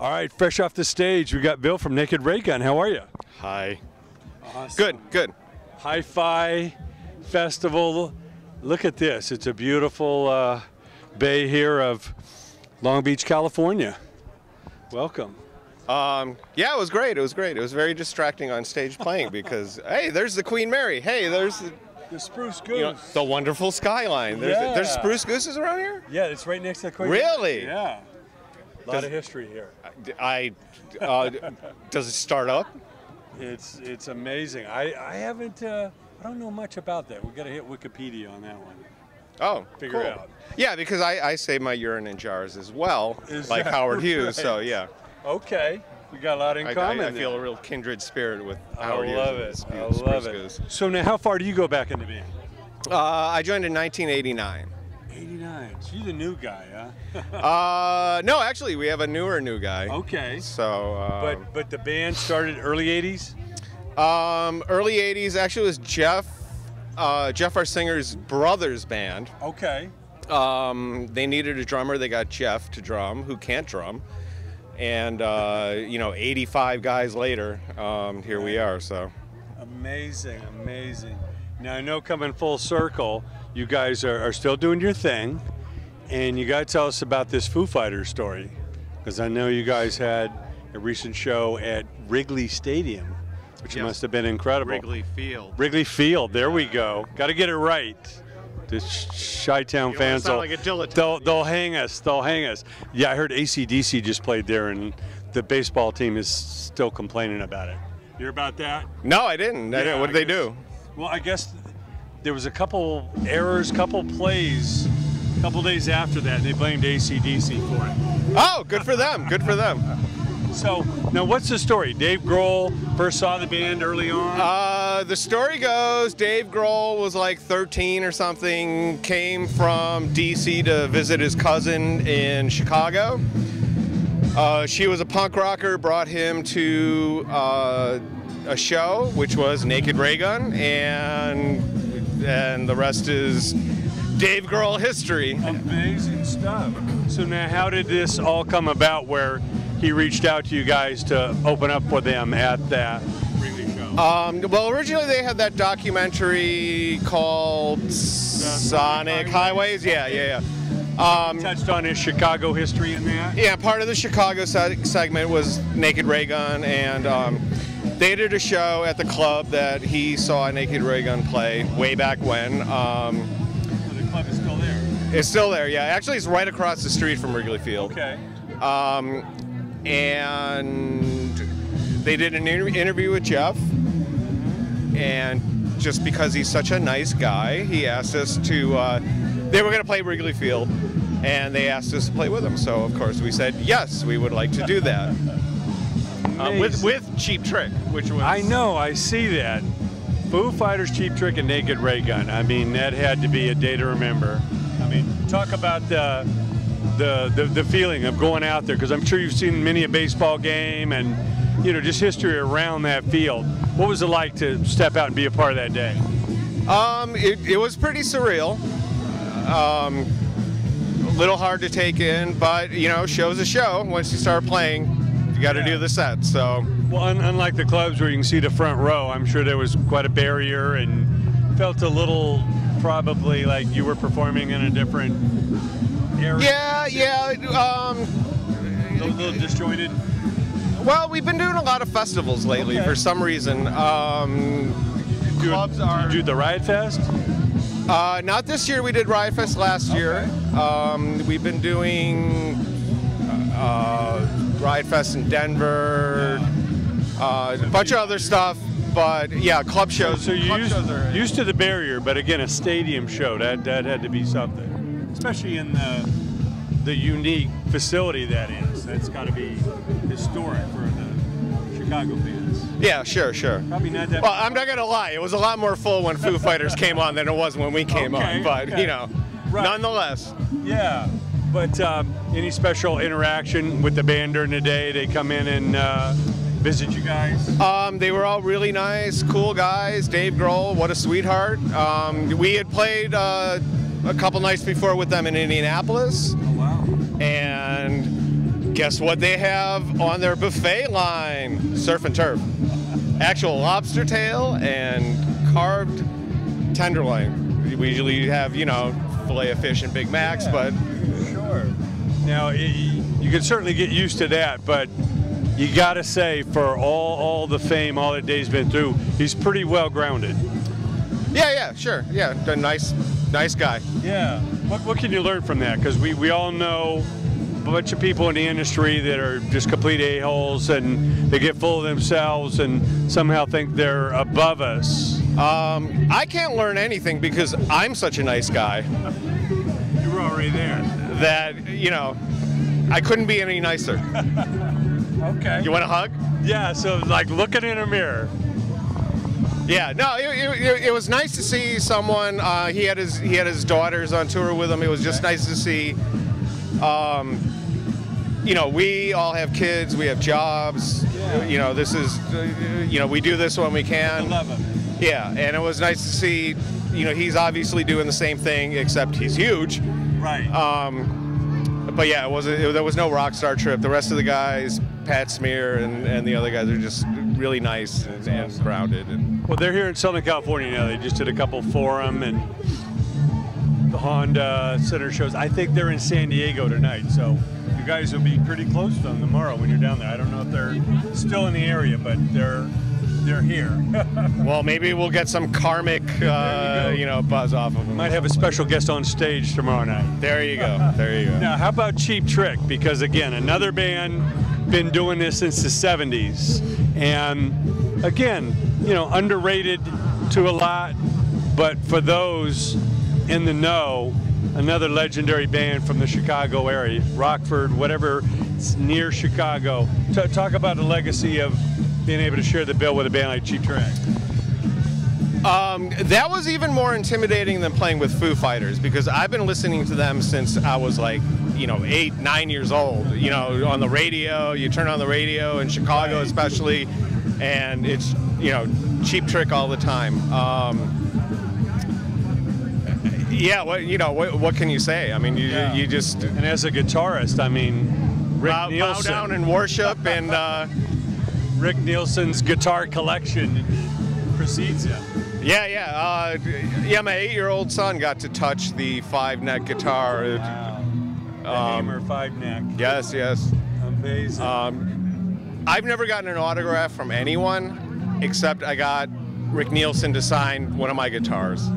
All right, fresh off the stage, we got Bill from Naked Raygun. How are you? Hi. Awesome. Good, good. Hi-Fi Festival. Look at this. It's a beautiful bay here of Long Beach, California. Welcome. Yeah, it was great. It was great. It was very distracting on stage playing because, hey, there's the Queen Mary. Hey, there's the spruce goose. You know, the wonderful skyline. There's spruce gooses around here? Yeah, it's right next to the Queen. Really? Yeah. A lot of history here. Does it start up? It's amazing. I haven't. I don't know much about that. We got to hit Wikipedia on that one. Oh, figure cool. it out. Yeah, because I save my urine in jars as well, like Howard Hughes. Right? So yeah. Okay, we got a lot in common. I feel a real kindred spirit with Howard Hughes. I love it. So now, how far do you go back in the band? I joined in 1989. 89. So you're the new guy, huh? No, actually, we have a new guy. Okay. So. But the band started early 80s. Early 80s. Actually, it was Jeff, our singer's brother's band. Okay. They needed a drummer. They got Jeff to drum, who can't drum. And you know, 85 guys later, here we are. So. Amazing, amazing. Now I know, coming full circle, you guys are still doing your thing, and you got to tell us about this Foo Fighters story, because I know you guys had a recent show at Wrigley Stadium, which must have been incredible. Wrigley Field. Wrigley Field. There we go. Got to get it right. The Chi-Town fans, they'll hang us. They'll hang us. Yeah, I heard AC/DC just played there, and the baseball team is still complaining about it. You hear about that? No, I didn't. What did they do? Well, I guess there was a couple errors, couple plays, a couple days after that, and they blamed AC/DC for it. Oh, good for them. Good for them. So, now what's the story? Dave Grohl first saw the band early on? The story goes, Dave Grohl was like 13 or something, came from D.C. to visit his cousin in Chicago. She was a punk rocker, brought him to a show, which was Naked Raygun, and the rest is Dave Grohl history. Amazing stuff. So now, how did this all come about, where he reached out to you guys to open up for them at that Wrigley show? Well, originally they had that documentary called Sonic Highways. Yeah. Touched on his Chicago history in that? Yeah, part of the Chicago segment was Naked Raygun, and they did a show at the club that he saw Naked Raygun play way back when. The club is still there? It's still there, yeah. Actually, it's right across the street from Wrigley Field. Okay. And they did an interview with Jeff, and just because he's such a nice guy, he asked us to, they were going to play Wrigley Field, and they asked us to play with them. So, of course, we said, yes, we would like to do that. With Cheap Trick, which was... I know, I see that. Foo Fighters, Cheap Trick, and Naked Raygun. I mean, that had to be a day to remember. I mean, talk about the feeling of going out there, because I'm sure you've seen many a baseball game and, you know, just history around that field. What was it like to step out and be a part of that day? It was pretty surreal. A little hard to take in, but, you know, show's a show. Once you start playing, you got to do the set. So, well, unlike the clubs where you can see the front row, I'm sure there was quite a barrier, and felt a little probably like you were performing in a different area. Yeah. A little disjointed. Well, we've been doing a lot of festivals lately for some reason. Clubs are. Do the Riot Fest? Not this year. We did Riot Fest last year. We've been doing Riot Fest in Denver, a bunch of other stuff, but yeah, club shows. So you're used to the barrier, but again, a stadium show, that had to be something, especially in the unique facility that is. That's got to be historic for the Chicago fans. Yeah, sure. Probably not that. Well, I'm not gonna lie, it was a lot more full when Foo Fighters came on than it was when we came on, but you know, nonetheless. Yeah. But any special interaction with the band during the day? They come in and visit you guys? They were all really nice, cool guys. Dave Grohl, what a sweetheart. We had played a couple nights before with them in Indianapolis. Oh, wow. And Guess what they have on their buffet line? Surf and turf. Actual lobster tail and carved tenderloin. We usually have, you know, fillet of fish and Big Macs, but... Sure. Now, you can certainly get used to that, but you got to say, for all the fame, all that Dave's been through, he's pretty well grounded. Yeah, sure. Yeah, a nice guy. Yeah. What can you learn from that? Because we all know a bunch of people in the industry that are just complete a-holes, and they get full of themselves and somehow think they're above us. I can't learn anything because I'm such a nice guy. You were already there. That, you know, I couldn't be any nicer. Okay. You want a hug? Yeah, so like looking in a mirror. Yeah, no, it was nice to see someone. He had his daughters on tour with him. It was just nice to see. You know, we all have kids. We have jobs. Yeah. You know, this is. You know, we do this when we can. I love him. Yeah, and it was nice to see. You know, he's obviously doing the same thing, except he's huge. Right. But yeah, there was no rock star trip. The rest of the guys, Pat Smear and the other guys, are just really nice and grounded. Well, they're here in Southern California now. They just did a couple Forum and the Honda Center shows. I think they're in San Diego tonight, so you guys will be pretty close to them tomorrow when you're down there. I don't know if they're still in the area, but they're here. Well, maybe we'll get some karmic, you know, buzz off of them. Might have a special guest on stage tomorrow night. There you go. There you go. Now, how about Cheap Trick? Because again, another band been doing this since the 70s, and again, you know, underrated to a lot, but for those in the know, another legendary band from the Chicago area, Rockford, whatever, it's near Chicago. Talk about the legacy of being able to share the bill with a band like Cheap Trick. That was even more intimidating than playing with Foo Fighters, because I've been listening to them since I was like, you know, 8, 9 years old. You know, on the radio, you turn on the radio in Chicago especially, and it's, you know, Cheap Trick all the time. Yeah, what can you say? I mean, you just... And as a guitarist, I mean, Rick Nielsen. Bow down and worship, and... Rick Nielsen's guitar collection precedes him. Yeah. My 8-year-old son got to touch the 5-neck guitar. Wow. The Hammer 5-neck. Yes. Amazing. I've never gotten an autograph from anyone, except I got Rick Nielsen to sign one of my guitars.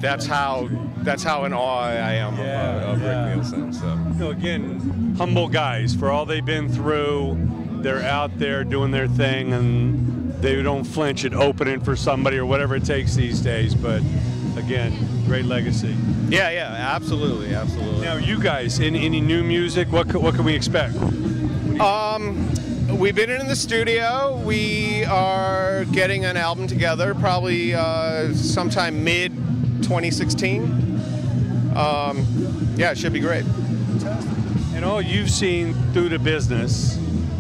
That's how in awe I am of Rick Nielsen. So. You know, again, humble guys. For all they've been through, they're out there doing their thing, and they don't flinch at opening for somebody or whatever it takes these days. But again, great legacy. Yeah, absolutely. Now, you guys, any new music? What can we expect? We've been in the studio. We are getting an album together, probably sometime mid-2016. Yeah, it should be great. And all you've seen through the business,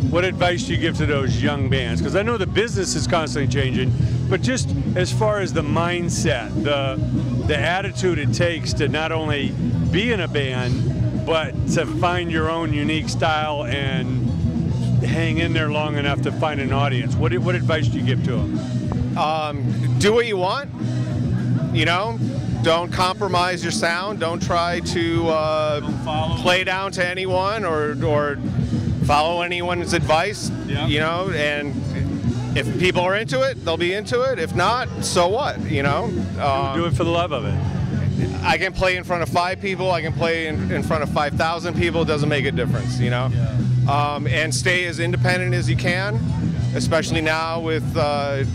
what advice do you give to those young bands? Because I know the business is constantly changing, but just as far as the mindset, the attitude it takes to not only be in a band, but to find your own unique style and hang in there long enough to find an audience. What advice do you give to them? Do what you want. You know, don't compromise your sound. Don't try to play down to anyone or follow anyone's advice. Yeah. You know, and if people are into it, they'll be into it. If not, so what? You know, do it for the love of it. I can play in front of 5 people. I can play in front of 5,000 people. It doesn't make a difference. You know. Yeah. And stay as independent as you can, especially now with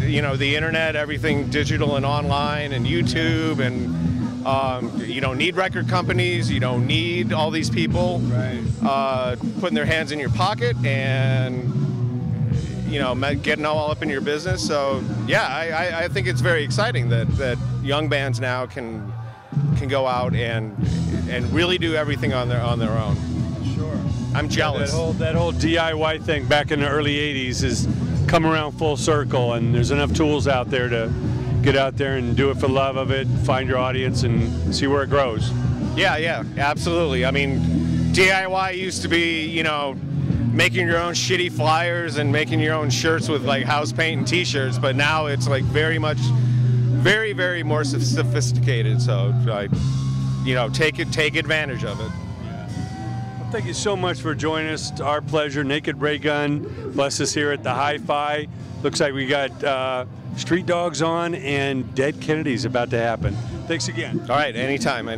you know, the internet, everything digital and online, and YouTube, and you don't need record companies, you don't need all these people putting their hands in your pocket and, you know, getting all up in your business. So yeah, I think it's very exciting that young bands now can go out and really do everything on their own. I'm jealous. That whole DIY thing back in the early 80s is come around full circle, and there's enough tools out there to get out there and do it for the love of it, find your audience, and see where it grows. Yeah, absolutely. I mean, DIY used to be, you know, making your own shitty flyers and making your own shirts with like house paint and t-shirts, but now it's like very more sophisticated. So you know, take advantage of it. Well, thank you so much for joining us. It's our pleasure. Naked Raygun bless us here at the Hi-Fi. Looks like we got Street Dogs on and Dead Kennedy's about to happen. Thanks again. All right, anytime.